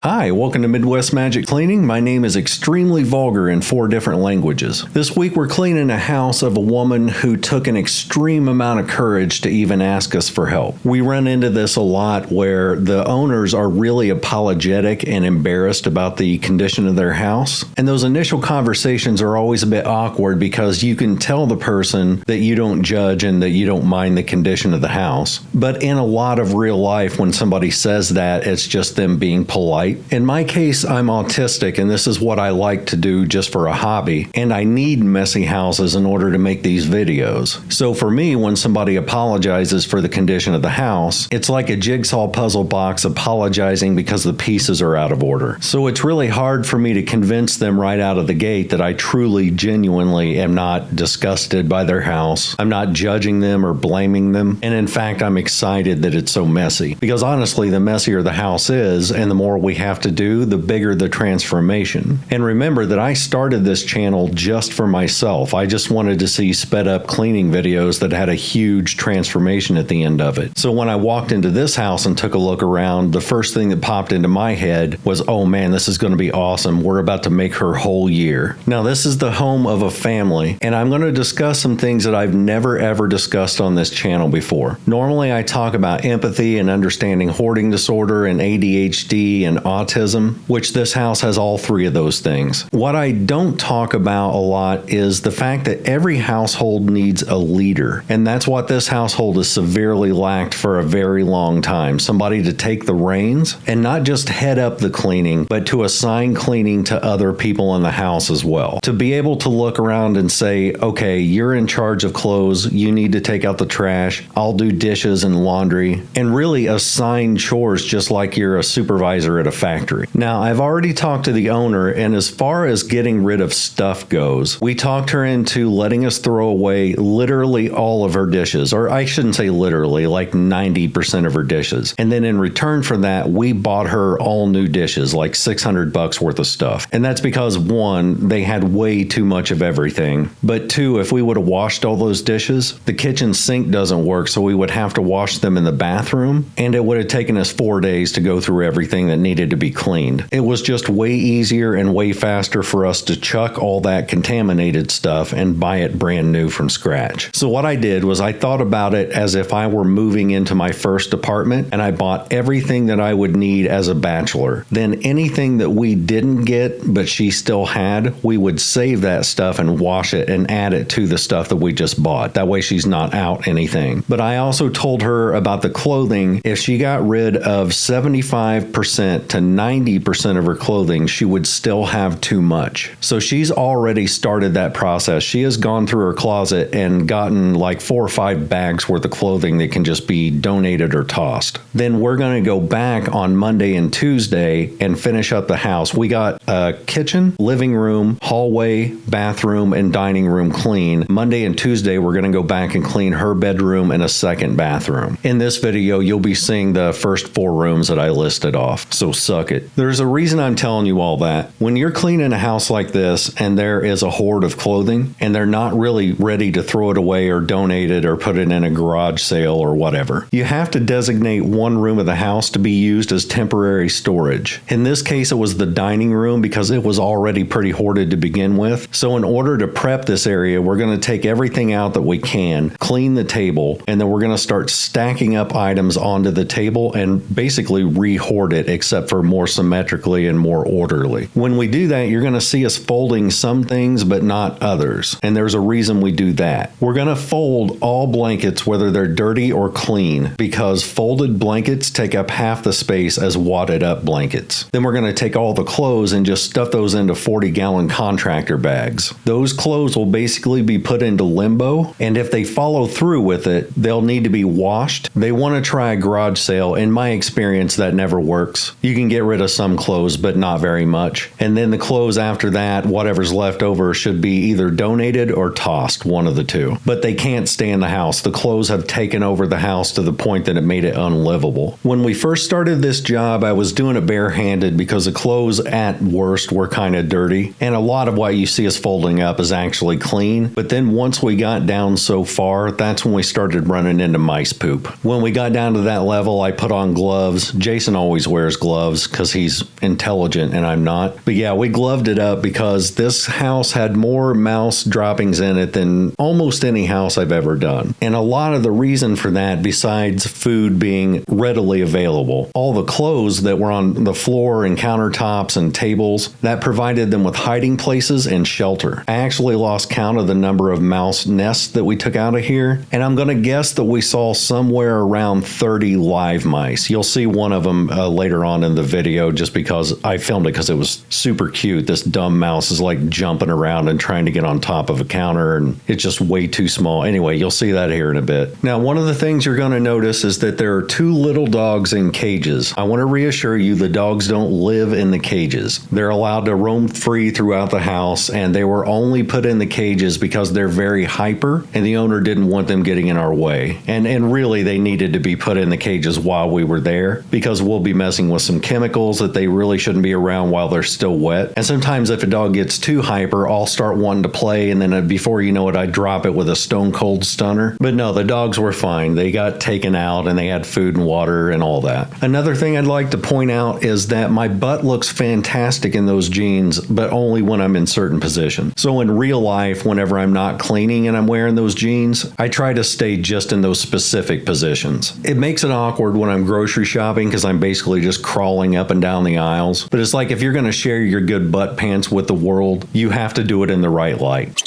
Hi, welcome to Midwest Magic Cleaning. My name is extremely vulgar in 4 different languages. This week we're cleaning a house of a woman who took an extreme amount of courage to even ask us for help. We run into this a lot where the owners are really apologetic and embarrassed about the condition of their house. And those initial conversations are always a bit awkward because you can tell the person that you don't judge and that you don't mind the condition of the house. But in a lot of real life, when somebody says that, it's just them being polite. In my case, I'm autistic, and this is what I like to do just for a hobby, and I need messy houses in order to make these videos. So for me, when somebody apologizes for the condition of the house, it's like a jigsaw puzzle box apologizing because the pieces are out of order. So it's really hard for me to convince them right out of the gate that I truly, genuinely am not disgusted by their house. I'm not judging them or blaming them, and in fact, I'm excited that it's so messy. Because honestly, the messier the house is, and the more we have to do, the bigger the transformation. And remember that I started this channel just for myself. I just wanted to see sped up cleaning videos that had a huge transformation at the end of it. So when I walked into this house and took a look around, the first thing that popped into my head was, oh man, this is going to be awesome. We're about to make her whole year. Now this is the home of a family, and I'm going to discuss some things that I've never ever discussed on this channel before. Normally I talk about empathy and understanding hoarding disorder and ADHD and autism, which this house has all 3 of those things. What I don't talk about a lot is the fact that every household needs a leader, and that's what this household has severely lacked for a very long time. Somebody to take the reins and not just head up the cleaning, but to assign cleaning to other people in the house as well. To be able to look around and say, okay, you're in charge of clothes, you need to take out the trash, I'll do dishes and laundry, and really assign chores just like you're a supervisor at a factory. Now, I've already talked to the owner, and as far as getting rid of stuff goes, we talked her into letting us throw away literally all of her dishes, or I shouldn't say literally, like 90% of her dishes. And then in return for that, we bought her all new dishes, like $600 worth of stuff. And that's because 1, they had way too much of everything. But 2, if we would have washed all those dishes, the kitchen sink doesn't work, so we would have to wash them in the bathroom, and it would have taken us 4 days to go through everything that needed to be cleaned. It was just way easier and way faster for us to chuck all that contaminated stuff and buy it brand new from scratch. So what I did was I thought about it as if I were moving into my first apartment, and I bought everything that I would need as a bachelor. Then anything that we didn't get but she still had, we would save that stuff and wash it and add it to the stuff that we just bought. That way she's not out anything. But I also told her about the clothing. If she got rid of 75% to 90% of her clothing, she would still have too much. So she's already started that process. She has gone through her closet and gotten like 4 or 5 bags worth of clothing that can just be donated or tossed. Then we're going to go back on Monday and Tuesday and finish up the house. We got a kitchen, living room, hallway, bathroom, and dining room clean. Monday and Tuesday, we're going to go back and clean her bedroom and a second bathroom. In this video, you'll be seeing the first 4 rooms that I listed off. So suck it. There's a reason I'm telling you all that. When you're cleaning a house like this and there is a hoard of clothing and they're not really ready to throw it away or donate it or put it in a garage sale or whatever, you have to designate one room of the house to be used as temporary storage. In this case, it was the dining room because it was already pretty hoarded to begin with. So in order to prep this area, we're going to take everything out that we can, clean the table, and then we're going to start stacking up items onto the table and basically re-hoard it, except for more symmetrically and more orderly. When we do that, you're going to see us folding some things but not others, and there's a reason we do that. We're going to fold all blankets whether they're dirty or clean, because folded blankets take up half the space as wadded up blankets. Then we're going to take all the clothes and just stuff those into 40-gallon contractor bags. Those clothes will basically be put into limbo, and if they follow through with it, they'll need to be washed. They want to try a garage sale. In my experience, that never works. You can get rid of some clothes, but not very much. And then the clothes after that, whatever's left over, should be either donated or tossed, one of the two. But they can't stay in the house. The clothes have taken over the house to the point that it made it unlivable. When we first started this job, I was doing it barehanded because the clothes at worst were kind of dirty. And a lot of what you see us folding up is actually clean. But then once we got down so far, that's when we started running into mice poop. When we got down to that level, I put on gloves. Jason always wears gloves. gloves because he's intelligent and I'm not. But yeah, we gloved it up because this house had more mouse droppings in it than almost any house I've ever done. And a lot of the reason for that, besides food being readily available, all the clothes that were on the floor and countertops and tables, that provided them with hiding places and shelter. I actually lost count of the number of mouse nests that we took out of here, and I'm going to guess that we saw somewhere around 30 live mice. You'll see one of them later on in the video just because I filmed it because it was super cute. This dumb mouse is like jumping around and trying to get on top of a counter, and it's just way too small. Anyway, you'll see that here in a bit. Now, one of the things you're going to notice is that there are two little dogs in cages. I want to reassure you the dogs don't live in the cages. They're allowed to roam free throughout the house, and they were only put in the cages because they're very hyper, and the owner didn't want them getting in our way. And really, they needed to be put in the cages while we were there because we'll be messing with some chemicals that they really shouldn't be around while they're still wet. And sometimes if a dog gets too hyper, I'll start wanting to play, and then before you know it, I drop it with a stone cold stunner. But no, the dogs were fine. They got taken out and they had food and water and all that. Another thing I'd like to point out is that my butt looks fantastic in those jeans, but only when I'm in certain positions. So in real life, whenever I'm not cleaning and I'm wearing those jeans, I try to stay just in those specific positions. It makes it awkward when I'm grocery shopping because I'm basically just crawling up and down the aisles. But it's like if you're going to share your good butt pants with the world, you have to do it in the right light.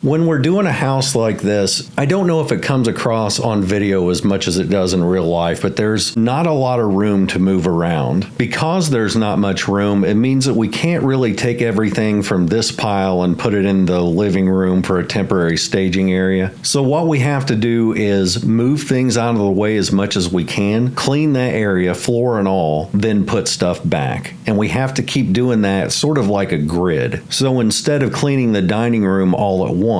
When we're doing a house like this, I don't know if it comes across on video as much as it does in real life, but there's not a lot of room to move around. Because there's not much room, it means that we can't really take everything from this pile and put it in the living room for a temporary staging area. So what we have to do is move things out of the way as much as we can, clean that area, floor and all, then put stuff back. And we have to keep doing that sort of like a grid. So instead of cleaning the dining room all at once,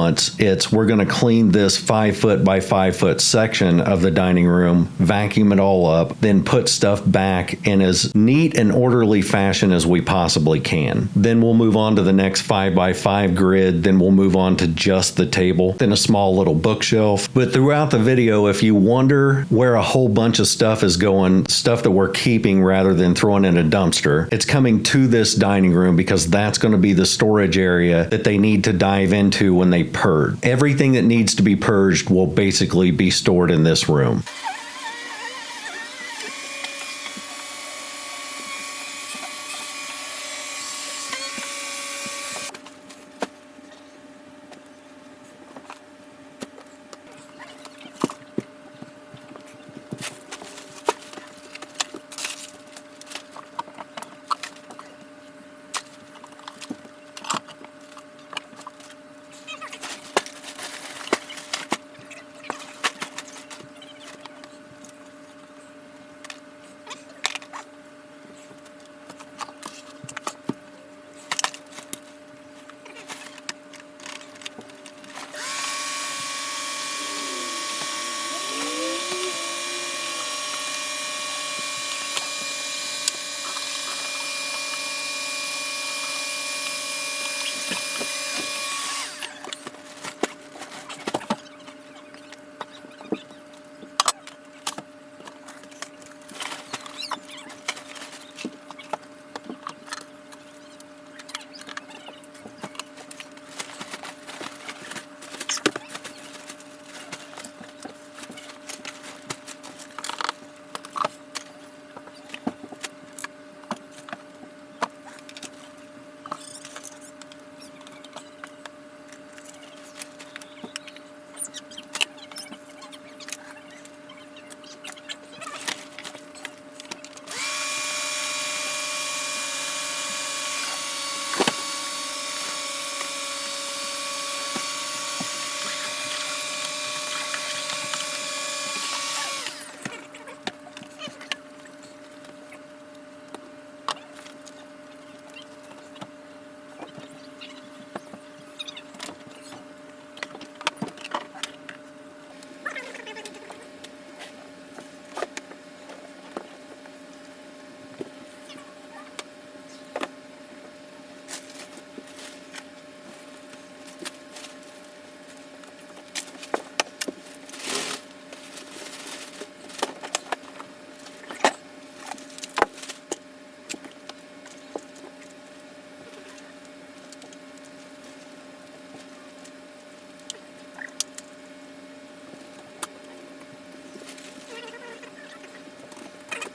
we're going to clean this 5 foot by 5 foot section of the dining room, vacuum it all up, then put stuff back in as neat and orderly fashion as we possibly can. Then we'll move on to the next 5 by 5 grid, then we'll move on to just the table, then a small little bookshelf. But throughout the video, if you wonder where a whole bunch of stuff is going, stuff that we're keeping rather than throwing in a dumpster, it's coming to this dining room because that's going to be the storage area that they need to dive into when they purge. Everything that needs to be purged will basically be stored in this room.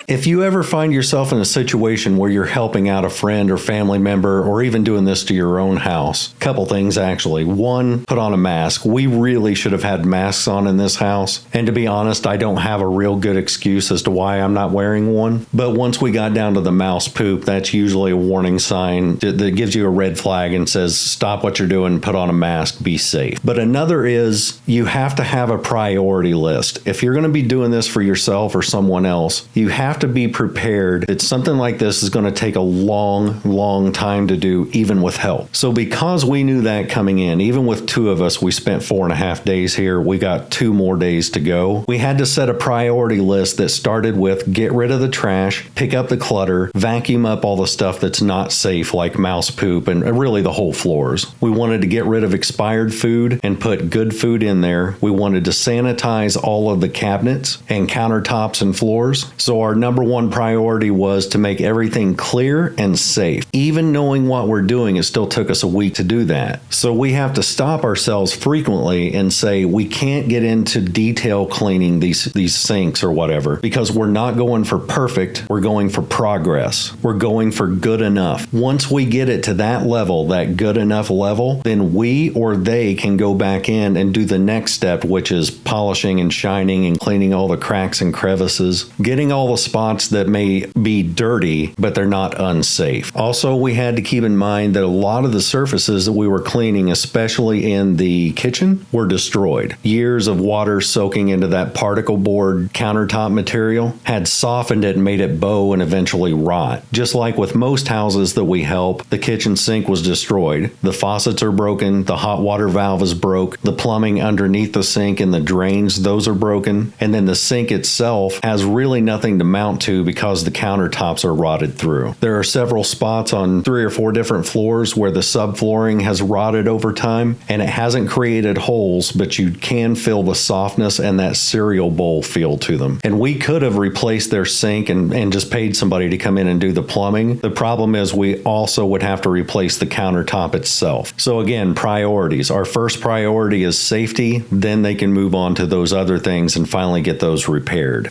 If you ever find yourself in a situation where you're helping out a friend or family member, or even doing this to your own house, couple things actually. One, put on a mask. We really should have had masks on in this house. And to be honest, I don't have a real good excuse as to why I'm not wearing one. But once we got down to the mouse poop, that's usually a warning sign that gives you a red flag and says, stop what you're doing, put on a mask, be safe. But another is you have to have a priority list. If you're going to be doing this for yourself or someone else, you have to be prepared that something like this is going to take a long time to do, even with help. So because we knew that coming in, even with two of us, we spent 4.5 days here. We got 2 more days to go. We had to set a priority list that started with get rid of the trash, pick up the clutter, vacuum up all the stuff that's not safe like mouse poop and really the whole floors. We wanted to get rid of expired food and put good food in there. We wanted to sanitize all of the cabinets and countertops and floors. So our number one priority was to make everything clear and safe. Even knowing what we're doing, it still took us a week to do that. So we have to stop ourselves frequently and say we can't get into detail cleaning these sinks or whatever, because we're not going for perfect, we're going for progress. We're going for good enough. Once we get it to that level, that good enough level, then we or they can go back in and do the next step, which is polishing and shining and cleaning all the cracks and crevices, getting all the spots that may be dirty, but they're not unsafe. Also, we had to keep in mind that a lot of the surfaces that we were cleaning, especially in the kitchen, were destroyed. Years of water soaking into that particle board countertop material had softened it and made it bow and eventually rot. Just like with most houses that we help, the kitchen sink was destroyed. The faucets are broken, the hot water valve is broke, the plumbing underneath the sink and the drains, those are broken, and then the sink itself has really nothing to mount to because the countertops are rotted through. There are several spots on 3 or 4 different floors where the subflooring has rotted over time, and it hasn't created holes, but you can feel the softness and that cereal bowl feel to them. And we could have replaced their sink and just paid somebody to come in and do the plumbing. The problem is we also would have to replace the countertop itself. So again, priorities. Our first priority is safety, then they can move on to those other things and finally get those repaired.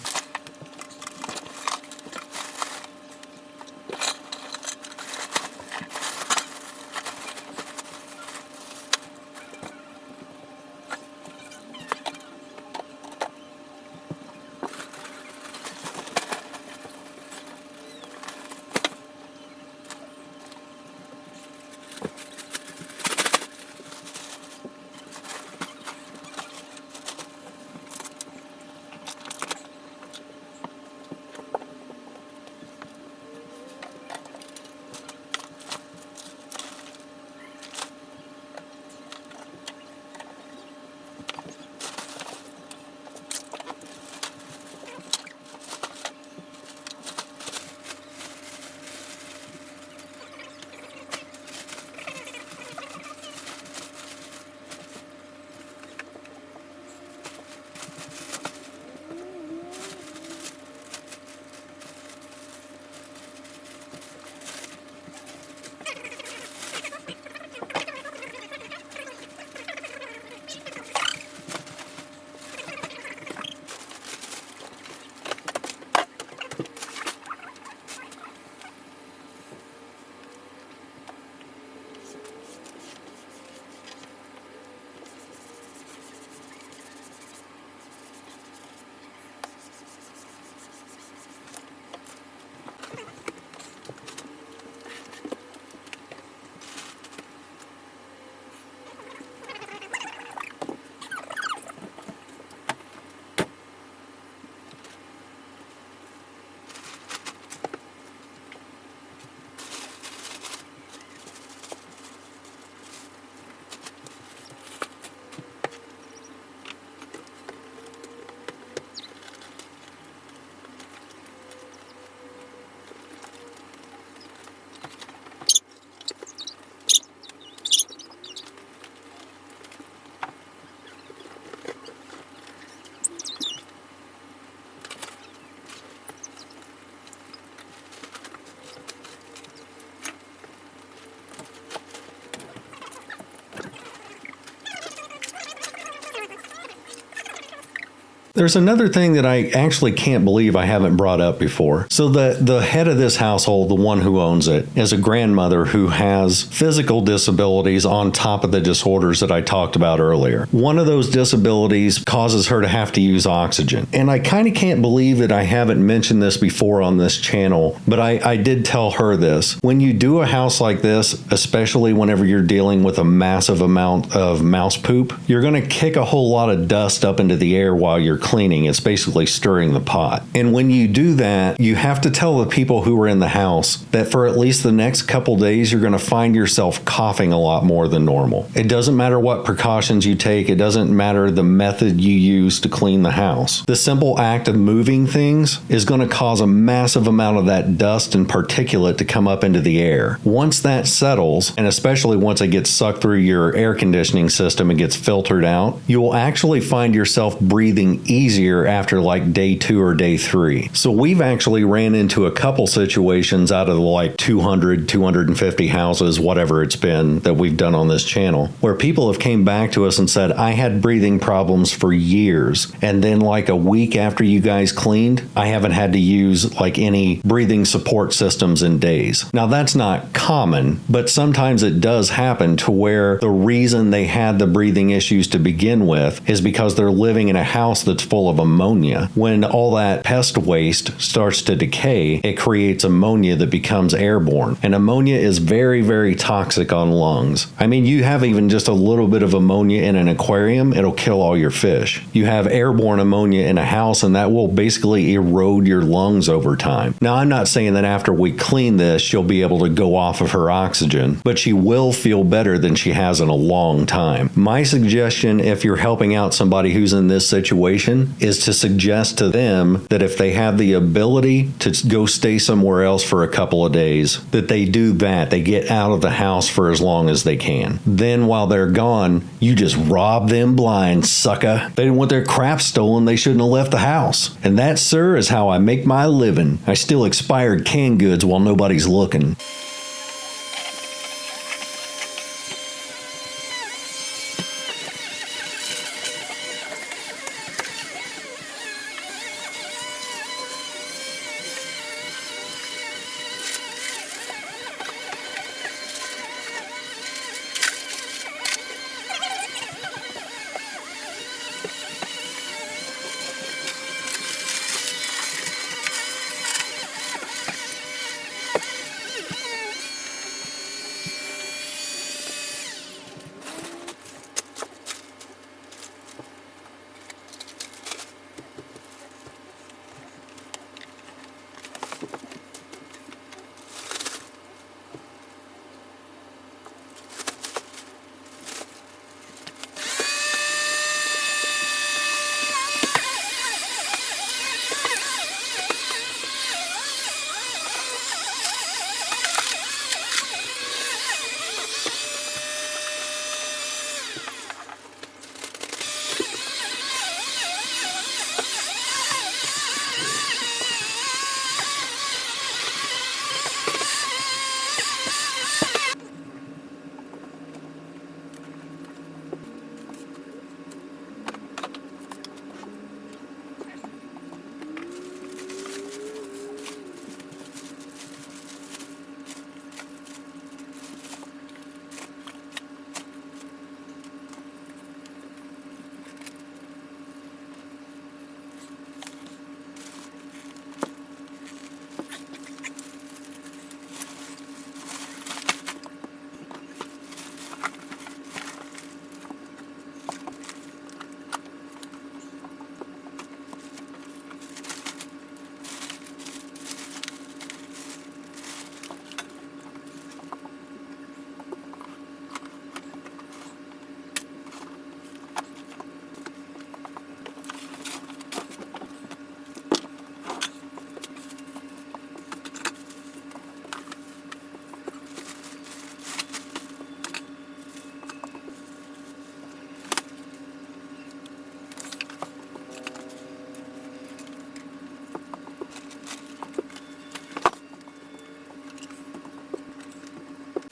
There's another thing that I actually can't believe I haven't brought up before. So the head of this household, the one who owns it, is a grandmother who has physical disabilities on top of the disorders that I talked about earlier. One of those disabilities causes her to have to use oxygen. And I kind of can't believe that I haven't mentioned this before on this channel, but I did tell her this. When you do a house like this, especially whenever you're dealing with a massive amount of mouse poop, you're going to kick a whole lot of dust up into the air while you're cleaning. It's basically stirring the pot. And when you do that, you have to tell the people who are in the house that for at least the next couple days, you're going to find yourself coughing a lot more than normal. It doesn't matter what precautions you take. It doesn't matter the method you use to clean the house. The simple act of moving things is going to cause a massive amount of that dust and particulate to come up into the air. Once that settles, and especially once it gets sucked through your air conditioning system and gets filtered out, you will actually find yourself breathing easier after like day 2 or day 3. So we've actually ran into a couple situations out of the like 200, 250 houses, whatever it's been that we've done on this channel, where people have came back to us and said, I had breathing problems for years. And then like a week after you guys cleaned, I haven't had to use like any breathing support systems in days. Now that's not common, but sometimes it does happen to where the reason they had the breathing issues to begin with is because they're living in a house that's full of ammonia. When all that pest waste starts to decay, it creates ammonia that becomes airborne. And ammonia is very, very toxic on lungs. I mean, you have even just a little bit of ammonia in an aquarium, it'll kill all your fish. You have airborne ammonia in a house, and that will basically erode your lungs over time. Now, I'm not saying that after we clean this, she'll be able to go off of her oxygen, but she will feel better than she has in a long time. My suggestion, if you're helping out somebody who's in this situation, is to suggest to them that if they have the ability to go stay somewhere else for a couple of days, that they do that. They get out of the house for as long as they can. Then while they're gone, you just rob them blind, sucker. They didn't want their crap stolen, they shouldn't have left the house. And that, sir, is how I make my living. I steal expired canned goods while nobody's looking.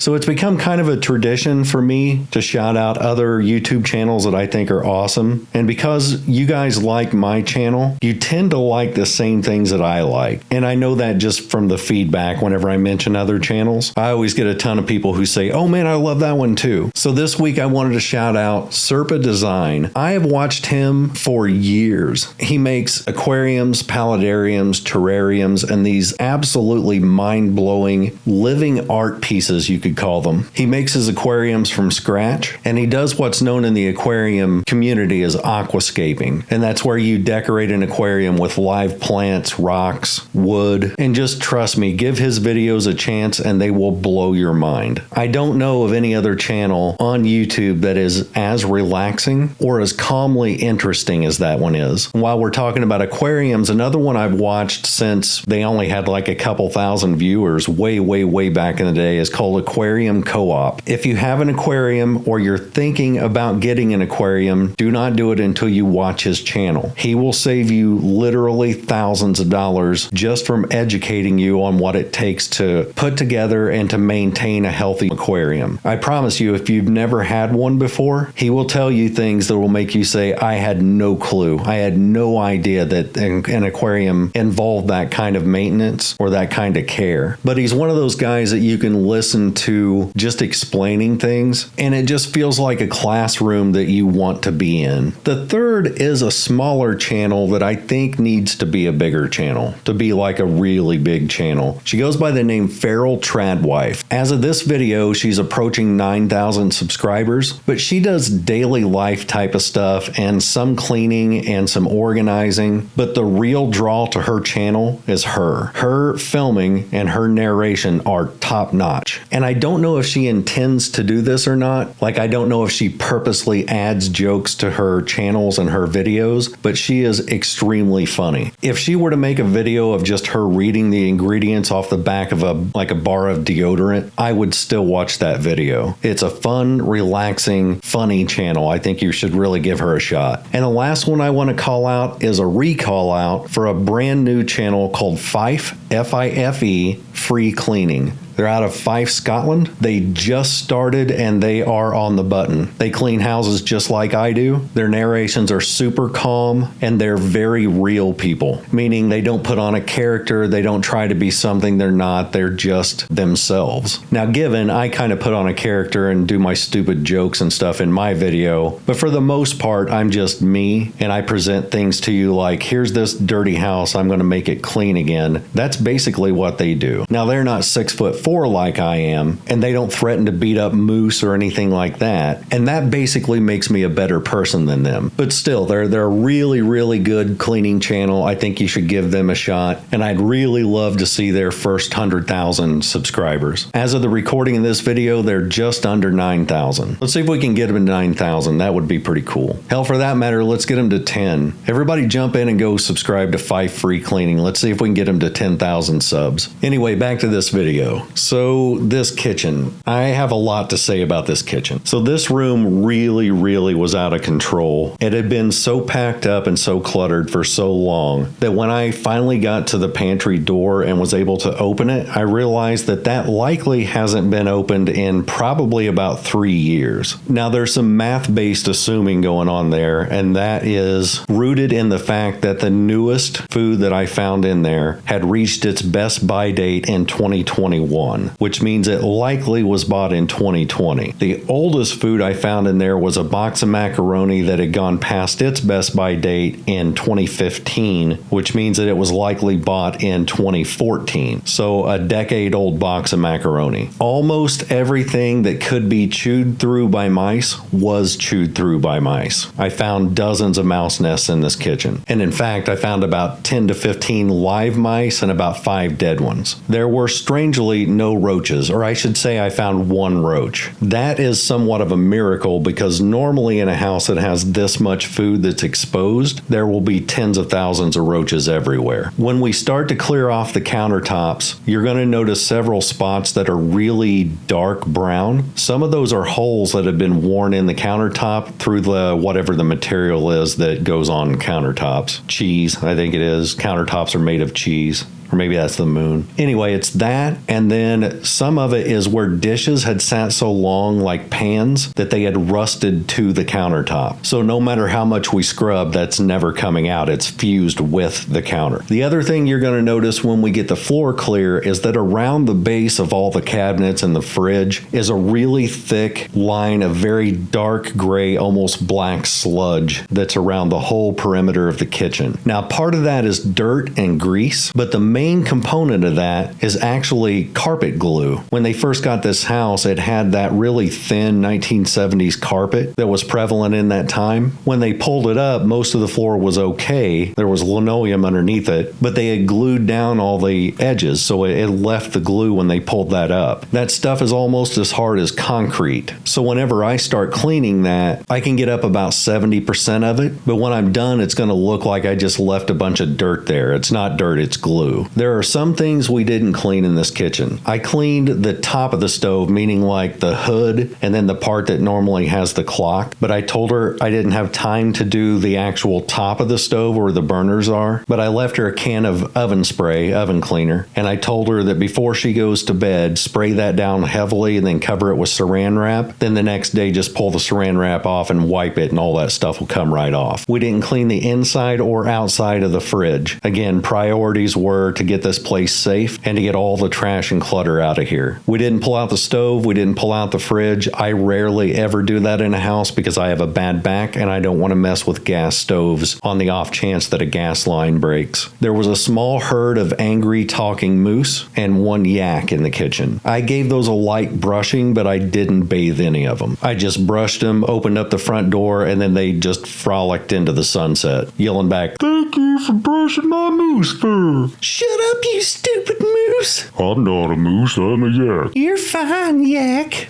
So it's become kind of a tradition for me to shout out other YouTube channels that I think are awesome. And because you guys like my channel, you tend to like the same things that I like. And I know that just from the feedback whenever I mention other channels. I always get a ton of people who say, oh man, I love that one too. So this week I wanted to shout out Serpa Design. I have watched him for years. He makes aquariums, paludariums, terrariums, and these absolutely mind-blowing living art pieces, you could call them. He makes his aquariums from scratch, and he does what's known in the aquarium community as aquascaping. And that's where you decorate an aquarium with live plants, rocks, wood, and just trust me, give his videos a chance and they will blow your mind. I don't know of any other channel on YouTube that is as relaxing or as calmly interesting as that one is. While we're talking about aquariums, another one I've watched since they only had like a couple thousand viewers way back in the day is called Aquarium Co-op. If you have an aquarium or you're thinking about getting an aquarium, do not do it until you watch his channel. He will save you literally thousands of dollars just from educating you on what it takes to put together and to maintain a healthy aquarium. I promise you, if you've never had one before, he will tell you things that will make you say, I had no clue. I had no idea that an aquarium involved that kind of maintenance or that kind of care. But he's one of those guys that you can listen to just explaining things, and it just feels like a classroom that you want to be in. The third is a smaller channel that I think needs to be a bigger channel, to be like a really big channel. She goes by the name Feral Tradwife. As of this video, she's approaching 9,000 subscribers, but she does daily life type of stuff and some cleaning and some organizing. But the real draw to her channel is her. Her filming and her narration are top notch. And I don't know if she intends to do this or not. Like, I don't know if she purposely adds jokes to her channels and her videos, but she is extremely funny. If she were to make a video of just her reading the ingredients off the back of a bar of deodorant, I would still watch that video. It's a fun, relaxing, funny channel. I think you should really give her a shot. And the last one I want to call out is a recall out for a brand new channel called Fife, F-I-F-E, Free Cleaning. They're out of Fife, Scotland. They just started and they are on the button. They clean houses just like I do. Their narrations are super calm and they're very real people, meaning they don't put on a character. They don't try to be something they're not. They're just themselves. Now, given I kind of put on a character and do my stupid jokes and stuff in my video, but for the most part, I'm just me and I present things to you like, here's this dirty house. I'm going to make it clean again. That's basically what they do. Now, they're not 6'4" like I am, and they don't threaten to beat up moose or anything like that. And that basically makes me a better person than them. But still, they're a really good cleaning channel. I think you should give them a shot. And I'd really love to see their first 100,000 subscribers. As of the recording of this video, they're just under 9,000. Let's see if we can get them to 9,000. That would be pretty cool. Hell, for that matter, let's get them to 10. Everybody jump in and go subscribe to Fife Free Cleaning. Let's see if we can get them to 10,000 subs. Anyway, back to this video. So this kitchen, I have a lot to say about this kitchen. So this room really was out of control. It had been so packed up and so cluttered for so long that when I finally got to the pantry door and was able to open it, I realized that that likely hasn't been opened in probably about 3 years. Now there's some math-based assuming going on there, and that is rooted in the fact that the newest food that I found in there had reached its best buy date in 2021. Which means it likely was bought in 2020. The oldest food I found in there was a box of macaroni that had gone past its best by date in 2015, which means that it was likely bought in 2014. So a decade-old box of macaroni. Almost everything that could be chewed through by mice was chewed through by mice. I found dozens of mouse nests in this kitchen. And in fact, I found about 10 to 15 live mice and about 5 dead ones. There were strangely no roaches, or I should say I found 1 roach. That is somewhat of a miracle because normally in a house that has this much food that's exposed, there will be tens of thousands of roaches everywhere. When we start to clear off the countertops, you're going to notice several spots that are really dark brown. Some of those are holes that have been worn in the countertop through the whatever the material is that goes on countertops. Cheese, I think it is. Countertops are made of cheese. Or maybe that's the moon. Anyway, it's that, and then some of it is where dishes had sat so long, like pans, that they had rusted to the countertop. So no matter how much we scrub, that's never coming out. It's fused with the counter. The other thing you're going to notice when we get the floor clear is that around the base of all the cabinets and the fridge is a really thick line of very dark gray, almost black sludge that's around the whole perimeter of the kitchen. Now, part of that is dirt and grease, but the main component of that is actually carpet glue. When they first got this house, it had that really thin 1970s carpet that was prevalent in that time. When they pulled it up, most of the floor was okay. There was linoleum underneath it, but they had glued down all the edges, so it left the glue when they pulled that up. That stuff is almost as hard as concrete. So whenever I start cleaning that, I can get up about 70% of it, but when I'm done, it's going to look like I just left a bunch of dirt there. It's not dirt, it's glue. There are some things we didn't clean in this kitchen. I cleaned the top of the stove, meaning like the hood and then the part that normally has the clock, but I told her I didn't have time to do the actual top of the stove where the burners are, but I left her a can of oven spray, oven cleaner, and I told her that before she goes to bed, spray that down heavily and then cover it with saran wrap. Then the next day, just pull the saran wrap off and wipe it and all that stuff will come right off. We didn't clean the inside or outside of the fridge. Again, priorities were to get this place safe and to get all the trash and clutter out of here. We didn't pull out the stove. We didn't pull out the fridge. I rarely ever do that in a house because I have a bad back and I don't want to mess with gas stoves on the off chance that a gas line breaks. There was a small herd of angry talking moose and one yak in the kitchen. I gave those a light brushing, but I didn't bathe any of them. I just brushed them, opened up the front door, and then they just frolicked into the sunset, yelling back, "Thank you for brushing my moose fur." "Shut up, you stupid moose." "I'm not a moose, I'm a yak." "You're fine, yak."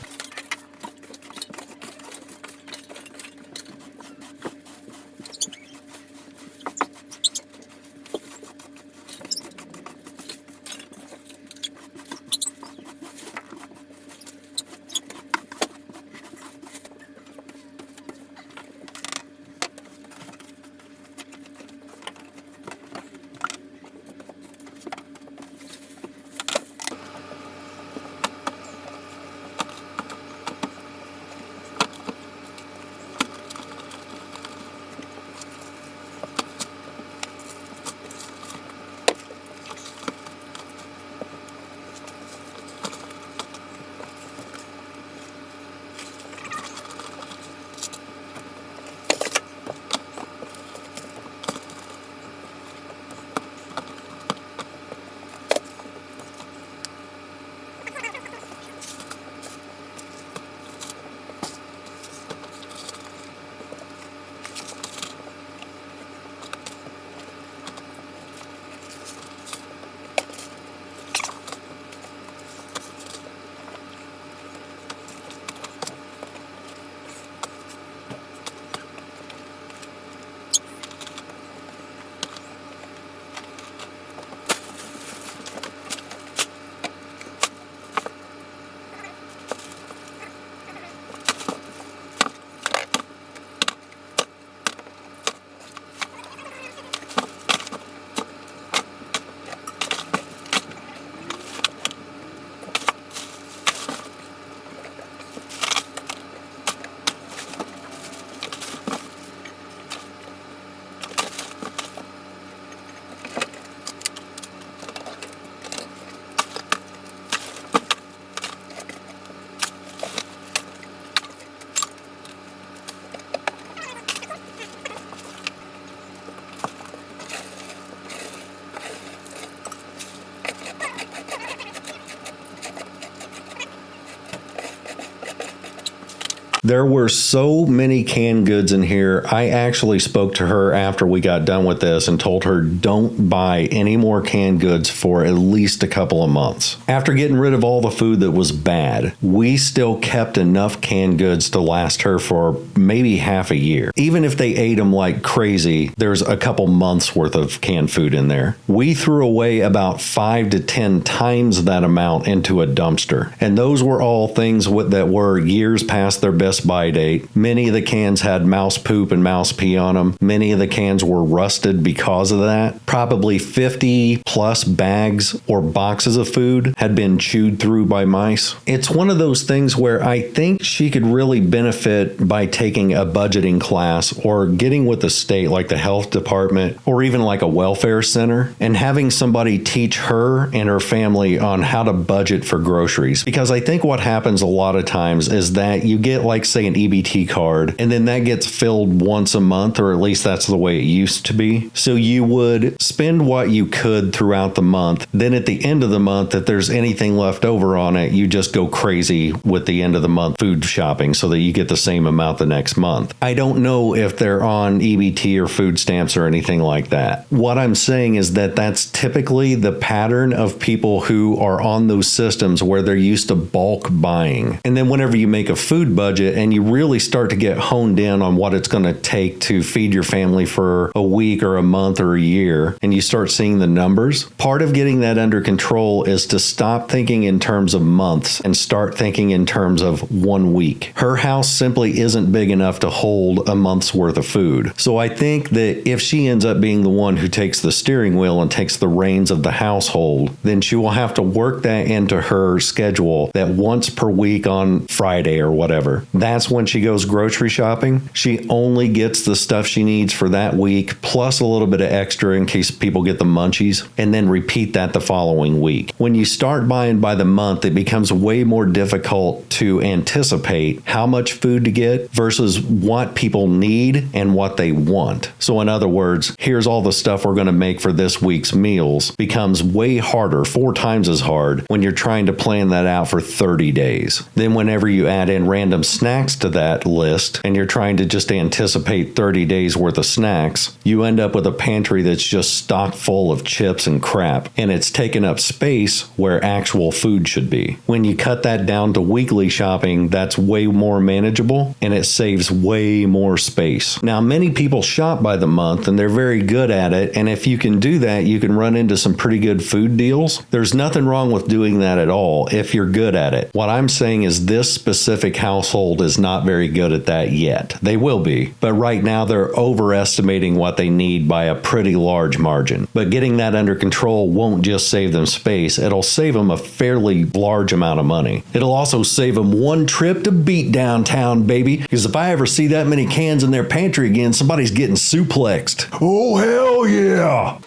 There were so many canned goods in here. I actually spoke to her after we got done with this and told her don't buy any more canned goods for at least a couple of months. After getting rid of all the food that was bad, we still kept enough canned goods to last her for maybe half a year. Even if they ate them like crazy, there's a couple months worth of canned food in there. We threw away about 5 to 10 times that amount into a dumpster. And those were all things that were years past their best best by date. Many of the cans had mouse poop and mouse pee on them. Many of the cans were rusted because of that. Probably 50 plus bags or boxes of food had been chewed through by mice. It's one of those things where I think she could really benefit by taking a budgeting class or getting with the state, like the health department, or even like a welfare center, and having somebody teach her and her family on how to budget for groceries. Because I think what happens a lot of times is that you get, like, say, an EBT card, and then that gets filled once a month, or at least that's the way it used to be. So you would spend what you could throughout the month. Then at the end of the month, if there's anything left over on it, you just go crazy with the end of the month food shopping so that you get the same amount the next month. I don't know if they're on EBT or food stamps or anything like that. What I'm saying is that that's typically the pattern of people who are on those systems where they're used to bulk buying. And then whenever you make a food budget and you really start to get honed in on what it's going to take to feed your family for a week or a month or a year, and you start seeing the numbers, part of getting that under control is to stop thinking in terms of months and start thinking in terms of 1 week. Her house simply isn't big enough to hold a month's worth of food. So I think that if she ends up being the one who takes the steering wheel and takes the reins of the household, then she will have to work that into her schedule, that once per week on Friday or whatever. That's when she goes grocery shopping. She only gets the stuff she needs for that week, plus a little bit of extra in case people get the munchies, and then repeat that the following week. When you start buying by the month, it becomes way more difficult to anticipate how much food to get versus what people need and what they want. So in other words, here's all the stuff we're going to make for this week's meals becomes way harder, 4 times as hard, when you're trying to plan that out for 30 days. Then whenever you add in random snacks to that list and you're trying to just anticipate 30 days worth of snacks, you end up with a pantry that's just stocked full of chips and crap, and it's taking up space where actual food should be. When you cut that down to weekly shopping, that's way more manageable and it saves way more space. Now, many people shop by the month and they're very good at it, and if you can do that, you can run into some pretty good food deals. There's nothing wrong with doing that at all if you're good at it. What I'm saying is this specific household is not very good at that yet. They will be, but right now they're overestimating what they need by a pretty large margin. But getting that under control won't just save them space, it'll save them a fairly large amount of money. It'll also save them one trip to beat downtown, baby, because if I ever see that many cans in their pantry again, somebody's getting suplexed. Oh, hell yeah!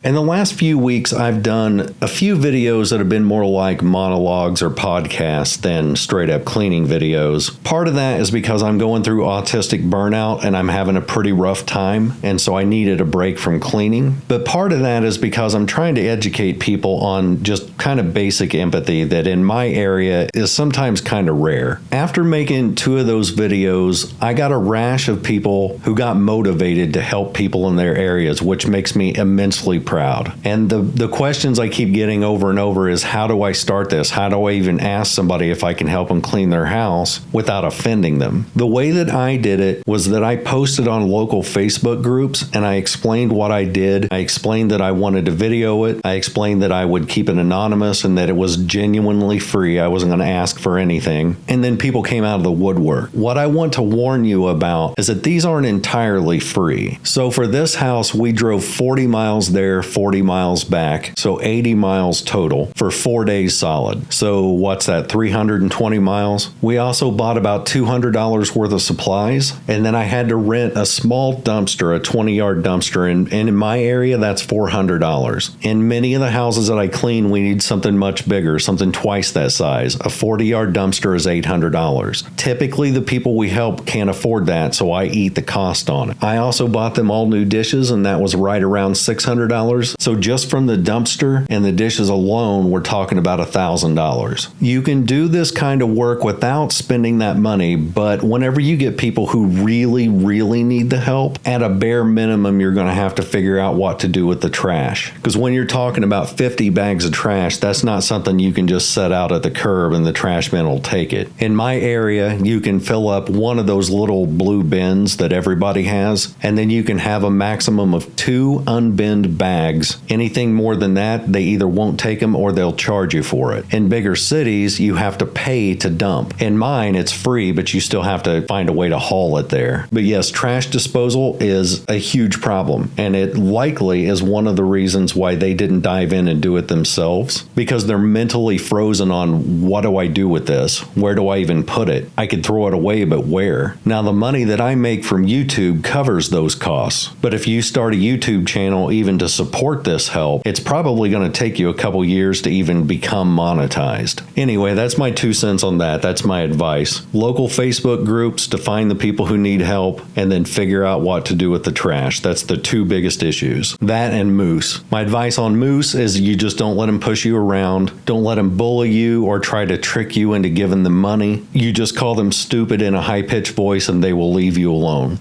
In the last few weeks, I've done a few videos that have been more like monologues or podcasts than straight up cleaning videos. Part of that is because I'm going through autistic burnout and I'm having a pretty rough time, and so I needed a break from cleaning. But part of that is because I'm trying to educate people on just kind of basic empathy that in my area is sometimes kind of rare. After making 2 of those videos, I got a rash of people who got motivated to help people in their areas, which makes me immensely proud. And the questions I keep getting over and over is, how do I start this? How do I even ask somebody if I can help them clean their house without offending them? The way that I did it was that I posted on local Facebook groups and I explained what I did. I explained that I wanted to video it. I explained that I would keep it anonymous and that it was genuinely free. I wasn't going to ask for anything. And then people came out of the woodwork. What I want to warn you about is that these aren't entirely free. So for this house, we drove 40 miles there, 40 miles back, so 80 miles total for 4 days solid. So what's that, 320 miles? We also bought about $200 worth of supplies, and then I had to rent a small dumpster, a 20-yard dumpster, and in my area, that's $400. In many of the houses that I clean, we need something much bigger, something twice that size. A 40-yard dumpster is $800. Typically, the people we help can't afford that, so I eat the cost on it. I also bought them all new dishes, and that was right around $600. So just from the dumpster and the dishes alone, we're talking about $1,000. You can do this kind of work without spending that money, but whenever you get people who really, really need the help, at a bare minimum, you're going to have to figure out what to do with the trash. Because when you're talking about 50 bags of trash, that's not something you can just set out at the curb and the trash man will take it. In my area, you can fill up one of those little blue bins that everybody has, and then you can have a maximum of 2 unbinned bags. Anything more than that, they either won't take them or they'll charge you for it. In bigger cities, you have to pay to dump. In mine, it's free, but you still have to find a way to haul it there. But yes, trash disposal is a huge problem, and it likely is one of the reasons why they didn't dive in and do it themselves, because they're mentally frozen on, what do I do with this? Where do I even put it? I could throw it away, but where? Now, the money that I make from YouTube covers those costs, but if you start a YouTube channel even to support this help, it's probably going to take you a couple years to even become monetized. Anyway, that's my 2 cents on that. That's my advice. Local Facebook groups to find the people who need help, and then figure out what to do with the trash. That's the 2 biggest issues. That and moose. My advice on moose is you just don't let them push you around. Don't let them bully you or try to trick you into giving them money. You just call them stupid in a high-pitched voice and they will leave you alone.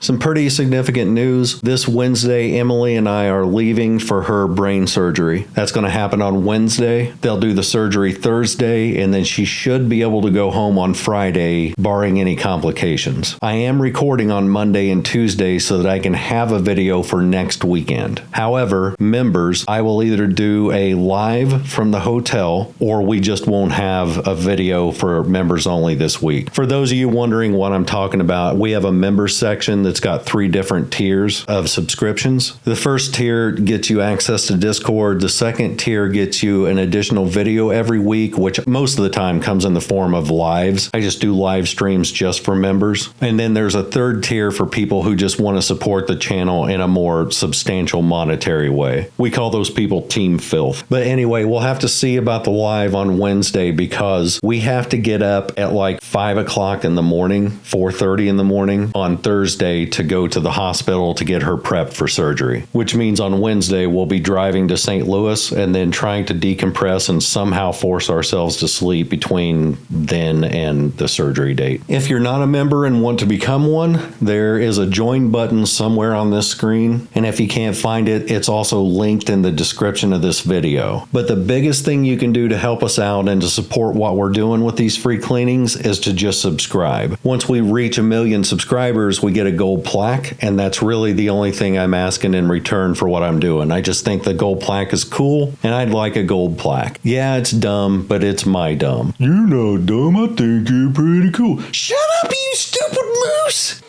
Some pretty significant news. This Wednesday, Emily and I are leaving for her brain surgery. That's going to happen on Wednesday. They'll do the surgery Thursday, and then she should be able to go home on Friday, barring any complications. I am recording on Monday and Tuesday so that I can have a video for next weekend. However, members, I will either do a live from the hotel, or we just won't have a video for members only this week. For those of you wondering what I'm talking about, we have a member section that's got 3 different tiers of subscriptions. The first tier gets you access to Discord. The second tier gets you an additional video every week, which most of the time comes in the form of lives. I just do live streams just for members. And then there's a third tier for people who just want to support the channel in a more substantial monetary way. We call those people Team Filth. But anyway, we'll have to see about the live on Wednesday because we have to get up at like 5 o'clock in the morning, 4:30 in the morning on Thursday to go to the hospital to get her prepped for surgery, which means on Wednesday we'll be driving to St. Louis and then trying to decompress and somehow force ourselves to sleep between then and the surgery date. If you're not a member and want to become one, there is a join button somewhere on this screen, and if you can't find it, it's also linked in the description of this video. But the biggest thing you can do to help us out and to support what we're doing with these free cleanings is to just subscribe. Once we reach 1 million subscribers, we get a gold plaque, and that's really the only thing I'm asking in return for what I'm doing. I just think the gold plaque is cool, and I'd like a gold plaque. Yeah, it's dumb, but it's my dumb. You're not dumb. I think you're pretty cool. Shut up, you stupid moose!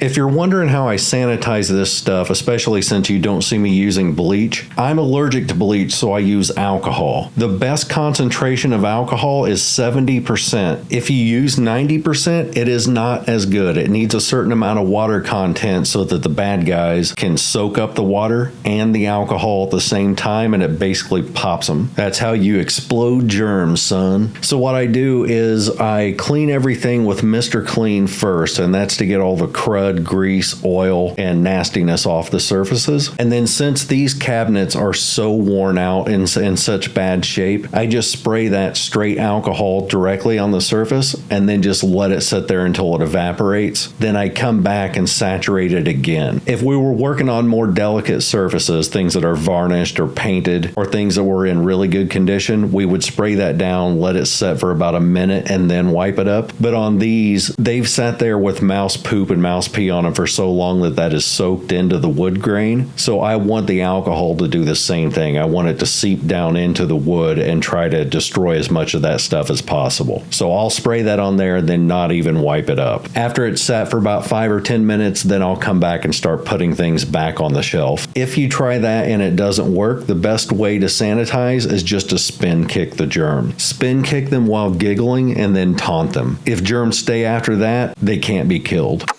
If you're wondering how I sanitize this stuff, especially since you don't see me using bleach, I'm allergic to bleach, so I use alcohol. The best concentration of alcohol is 70%. If you use 90%, it is not as good. It needs a certain amount of water content so that the bad guys can soak up the water and the alcohol at the same time, and it basically pops them. That's how you explode germs, son. So what I do is I clean everything with Mr. Clean first, and that's to get all the crud mud, grease, oil, and nastiness off the surfaces. And then since these cabinets are so worn out and in such bad shape, I just spray that straight alcohol directly on the surface and then just let it sit there until it evaporates. Then I come back and saturate it again. If we were working on more delicate surfaces, things that are varnished or painted, or things that were in really good condition, we would spray that down, let it set for about a minute, and then wipe it up. But on these, they've sat there with mouse poop and mouse pee on them for so long that is soaked into the wood grain. So I want the alcohol to do the same thing. I want it to seep down into the wood and try to destroy as much of that stuff as possible. So I'll spray that on there and then not even wipe it up. After it's sat for about 5 or 10 minutes, then I'll come back and start putting things back on the shelf. If you try that and it doesn't work, the best way to sanitize is just to spin kick the germ. Spin kick them while giggling and then taunt them. If germs stay after that, they can't be killed.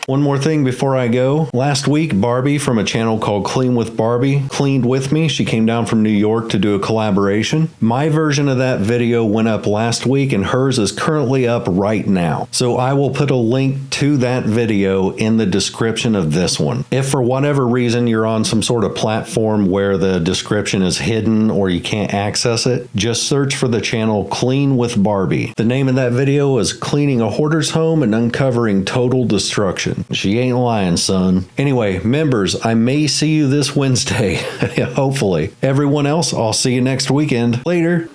One more thing before I go. Last week, Barbie from a channel called Clean with Barbie cleaned with me. She came down from New York to do a collaboration. My version of that video went up last week and hers is currently up right now. So I will put a link to that video in the description of this one. If for whatever reason you're on some sort of platform where the description is hidden or you can't access it, just search for the channel Clean with Barbie. The name of that video is Cleaning a Hoarder's Home and Uncovering Total Destruction. She ain't lying, son. Anyway, members, I may see you this Wednesday. Hopefully. Everyone else, I'll see you next weekend. Later.